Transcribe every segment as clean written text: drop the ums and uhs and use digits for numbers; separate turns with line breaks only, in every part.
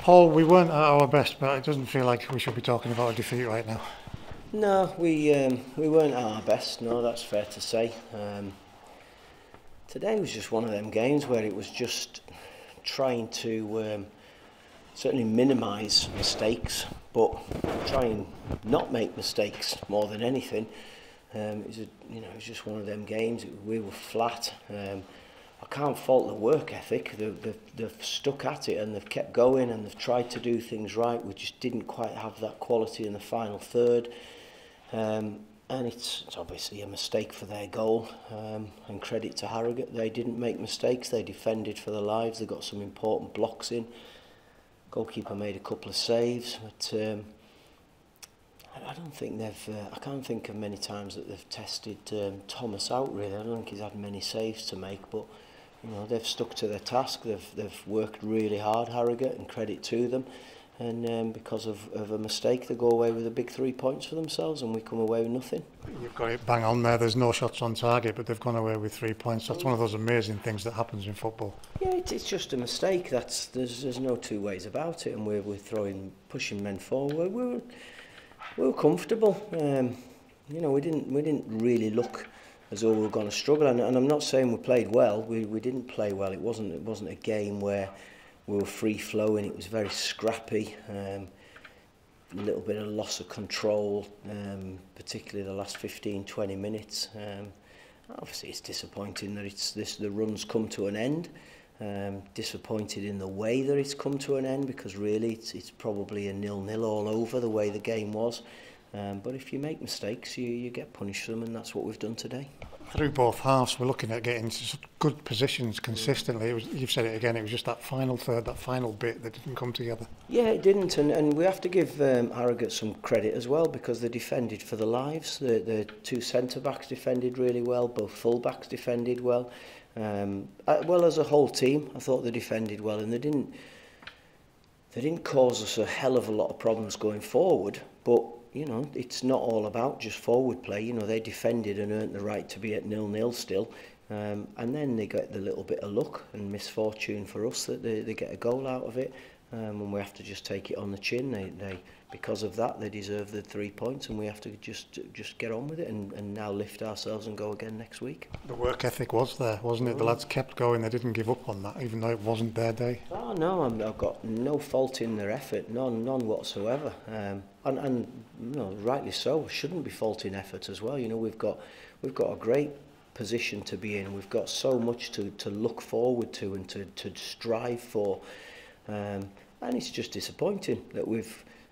Paul, we weren't at our best, but it doesn't feel like we should be talking about a defeat right now.
No, we weren't at our best. No, that's fair to say. Today was just one of them games where it was just trying to certainly minimise mistakes, but try and not make mistakes more than anything. It was just one of them games. We were flat. I can't fault the work ethic. They've stuck at it and they've kept going and they've tried to do things right. We just didn't quite have that quality in the final third. And it's obviously a mistake for their goal, and credit to Harrogate. They didn't make mistakes. They defended for their lives. They got some important blocks in. Goalkeeper made a couple of saves, but I don't think I can't think of many times that they've tested Thomas out. Really, I don't think he's had many saves to make, but they've stuck to their task. They've worked really hard, Harrogate, and credit to them. And because of a mistake, they go away with a big 3 points for themselves, and we come away with nothing.
You've got it bang on there. There's no shots on target, but they've gone away with 3 points. That's one of those amazing things that happens in football. Yeah,
it's just a mistake. There's no two ways about it, and we're pushing men forward. We were comfortable. We didn't really look as though we were going to struggle. And I'm not saying we played well. We didn't play well. It wasn't a game where we were free flowing. It was very scrappy. A little bit of loss of control, particularly the last 15-20 minutes. Obviously, it's disappointing that the run's come to an end. Disappointed in the way that it's come to an end, because really it's probably a 0-0 all over the way the game was. But if you make mistakes, you get punished for them, and that's what we've done today.
Through both halves, we're looking at getting to good positions consistently. You've said it again, it was just that final third, that final bit that didn't come together.
Yeah, it didn't, and we have to give Harrogate some credit as well, because they defended for their lives. The two centre-backs defended really well, both full-backs defended well. Well, as a whole team, I thought they defended well, and they didn't cause us a hell of a lot of problems going forward, but it's not all about just forward play. They defended and earned the right to be at 0-0 still. And then they get the little bit of luck and misfortune for us that they get a goal out of it. And we have to just take it on the chin. Because of that, they deserve the 3 points, and we have to just get on with it and now lift ourselves and go again next week.
The work ethic was there, wasn't it? The lads kept going. They didn't give up on that, even though it wasn't their day.
Oh no, I've got no fault in their effort, none whatsoever. And rightly so. Shouldn't be faulting effort as well. We've got a great position to be in. We've got so much to look forward to and to strive for. And it's just disappointing that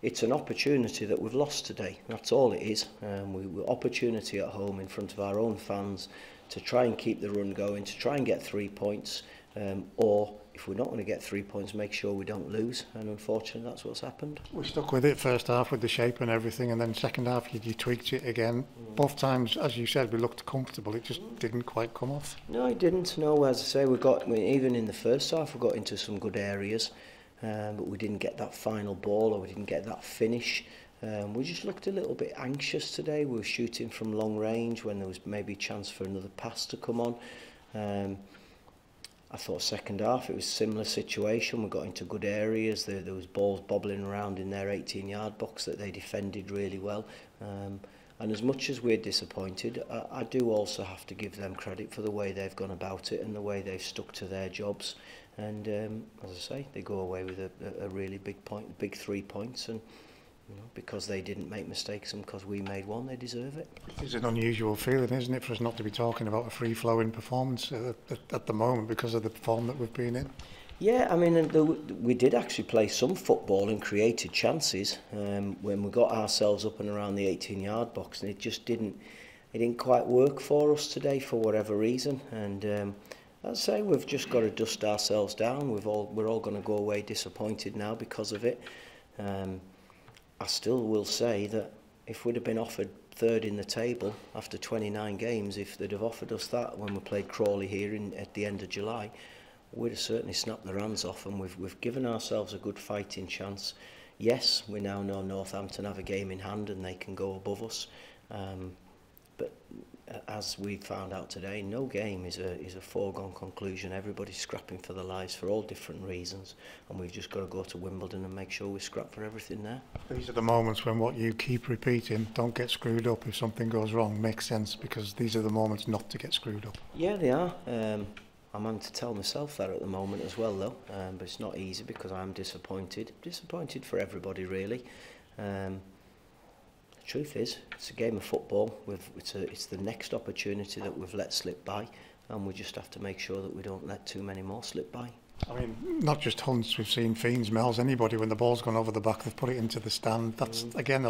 it's an opportunity that we've lost today. That's all it is. We opportunity at home in front of our own fans to try and keep the run going, to try and get 3 points, or if we're not going to get 3 points, make sure we don't lose. And unfortunately, that's what's happened.
We stuck with it first half with the shape and everything, and then second half you tweaked it again. Both times, as you said, we looked comfortable. It just didn't quite come off.
No, it didn't. No, as I say, even in the first half, we got into some good areas. But we didn't get that final ball, or we didn't get that finish. We just looked a little bit anxious today. We were shooting from long range when there was maybe a chance for another pass to come on. I thought second half it was a similar situation. We got into good areas. There was balls bobbling around in their 18-yard box that they defended really well. And as much as we're disappointed, I do also have to give them credit for the way they've gone about it and the way they've stuck to their jobs. And as I say, they go away with a really big 3 points, and because they didn't make mistakes and because we made one, they deserve it.
It's an unusual feeling, isn't it, for us not to be talking about a free-flowing performance at the moment because of the form that we've been in?
Yeah, I mean, we did actually play some football and created chances when we got ourselves up and around the 18-yard box, and it just didn't quite work for us today for whatever reason. And I'd say we've just got to dust ourselves down. We're all going to go away disappointed now because of it. I still will say that if we'd have been offered third in the table after 29 games, if they'd have offered us that when we played Crawley here at the end of July, we'd have certainly snapped their hands off, and we've given ourselves a good fighting chance. Yes, we now know Northampton have a game in hand and they can go above us. But as we found out today, no game is a foregone conclusion. Everybody's scrapping for their lives for all different reasons, and we've just got to go to Wimbledon and make sure we scrap for everything there.
These are the moments when what you keep repeating, don't get screwed up if something goes wrong, makes sense, because these are the moments not to get screwed up.
Yeah, they are. I'm having to tell myself that at the moment as well, though, but it's not easy because I'm disappointed for everybody really. The truth is, it's a game of football. It's the next opportunity that we've let slip by, and we just have to make sure that we don't let too many more slip by.
I mean, not just Hunts, we've seen Fiends, Mells, anybody, when the ball's gone over the back, they've put it into the stand. That's, again,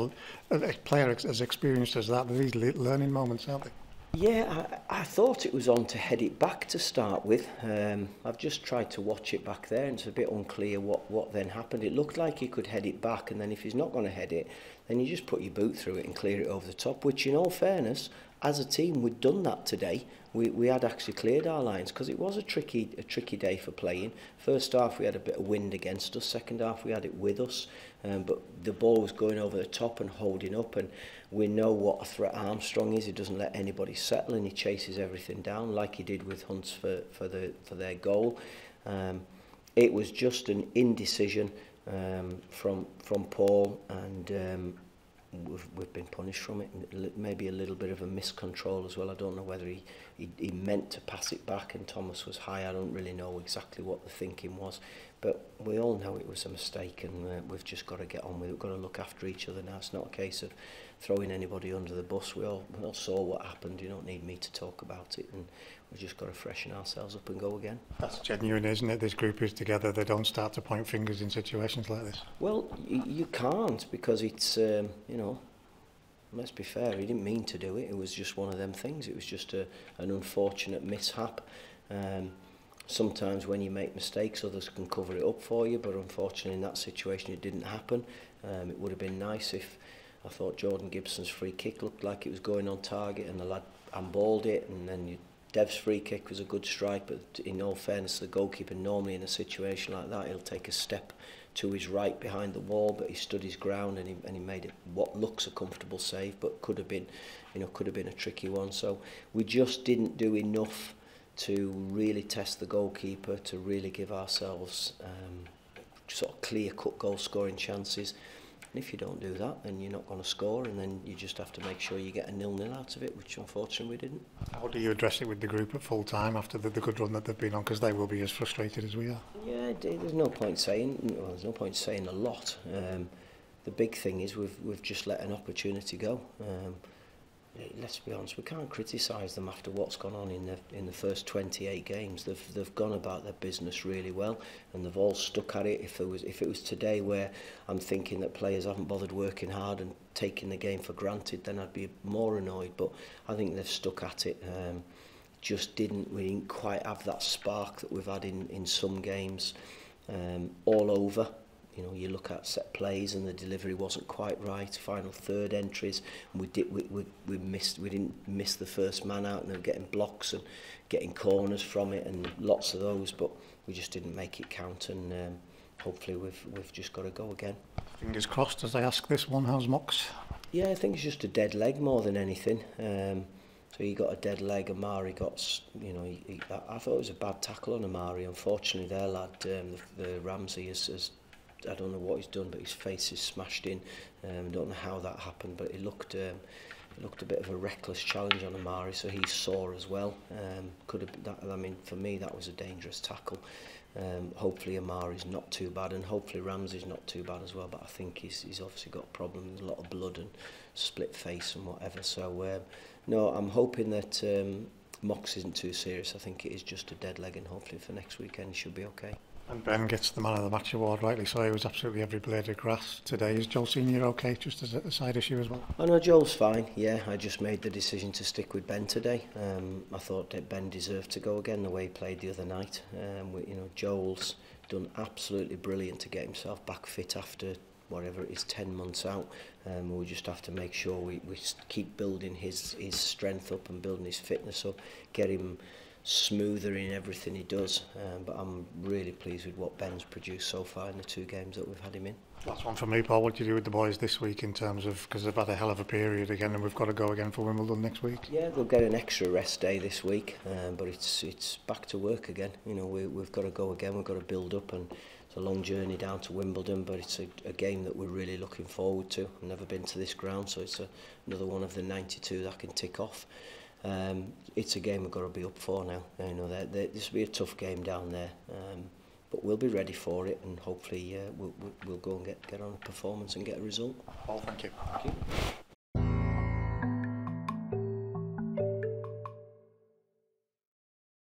a player as experienced as that. These learning moments, aren't they?
Yeah, I thought it was on to head it back to start with. I've just tried to watch it back there, and it's a bit unclear what then happened. It looked like he could head it back, and then if he's not going to head it, then you just put your boot through it and clear it over the top, which in all fairness, as a team, we'd done that today. We had actually cleared our lines because it was a tricky day for playing. First half we had a bit of wind against us, second half we had it with us, but the ball was going over the top and holding up, and we know what a threat Armstrong is. He doesn't let anybody settle, and he chases everything down like he did with Hunts for their goal. It was just an indecision from Paul, and we've been punished from it. Maybe a little bit of a miscontrol as well. I don't know whether he meant to pass it back and Thomas was high. I don't really know exactly what the thinking was, but we all know it was a mistake, and we've just got to get on with it. We've got to look after each other now. It's not a case of throwing anybody under the bus. We all saw what happened. You don't need me to talk about it, and we've just got to freshen ourselves up and go again.
That's genuine, isn't it? This group is together. They don't start to point fingers in situations like this.
Well, you can't, because it's, you know, let's be fair, he didn't mean to do it. It was just one of them things. It was just an unfortunate mishap. Sometimes when you make mistakes, others can cover it up for you, but unfortunately in that situation it didn't happen. It would have been nice if I thought Jordan Gibson's free kick looked like it was going on target and the lad handballed it, and then Dev's free kick was a good strike, but in all fairness, the goalkeeper normally in a situation like that, he'll take a step to his right behind the wall, but he stood his ground and he made it what looks a comfortable save, but could have been a tricky one. So we just didn't do enough to really test the goalkeeper, to really give ourselves sort of clear-cut goal-scoring chances. And if you don't do that, then you're not going to score, and then you just have to make sure you get a 0-0 out of it, which unfortunately we didn't.
How do you address it with the group at full time after the good run that they've been on? Because they will be as frustrated as we are.
Yeah, there's no point saying. Well, there's no point saying a lot. The big thing is we've just let an opportunity go. Let's be honest, we can't criticise them after what's gone on in the first 28 games. They've gone about their business really well, and they've all stuck at it. If it was today where I'm thinking that players haven't bothered working hard and taking the game for granted, then I'd be more annoyed. But I think they've stuck at it. We didn't quite have that spark that we've had in some games all over. You know, you look at set plays and the delivery wasn't quite right. Final third entries, and we didn't miss the first man out, and they were getting blocks and getting corners from it, and lots of those. But we just didn't make it count, and hopefully we've just got to go again.
Fingers crossed as I ask this one. How's Mox?
Yeah, I think it's just a dead leg more than anything. So he got a dead leg, and Amari got, you know, I thought it was a bad tackle on Amari. Unfortunately, their lad, the Ramsey, has I don't know what he's done, but his face is smashed in. I don't know how that happened, but it looked a bit of a reckless challenge on Amari, so he's sore as well. Could have that. I mean, for me, that was a dangerous tackle. Hopefully Amari's not too bad, and hopefully Ramsey's not too bad as well. But I think he's obviously got problems, a lot of blood and split face and whatever. So no, I'm hoping that Mox isn't too serious. I think it is just a dead leg, and hopefully for next weekend he should be okay.
And Ben gets the man of the match award, rightly so. He was absolutely every blade of grass today. Is Joel Senior okay, just as a side issue as well?
I know Joel's fine, yeah. I just made the decision to stick with Ben today. I thought that Ben deserved to go again the way he played the other night. You know, Joel's done absolutely brilliant to get himself back fit after whatever it is, 10 months out. We just have to make sure we keep building his strength up and building his fitness up, get him smoother in everything he does. But I'm really pleased with what Ben's produced so far in the 2 games that we've had him in.
Last one for me, Paul. What do you do with the boys this week in terms of, because they've had a hell of a period again, and we've got to go again for Wimbledon next week?
Yeah, they'll get an extra rest day this week, but it's back to work again. You know, we've got to go again. We've got to build up, and it's a long journey down to Wimbledon, but it's a game that we're really looking forward to. I've never been to this ground, so it's another one of the 92 that I can tick off. It's a game we've got to be up for now. You know, this will be a tough game down there. But we'll be ready for it, and hopefully we'll go and get on a performance and get a result.
Paul, thank you.
Thank you.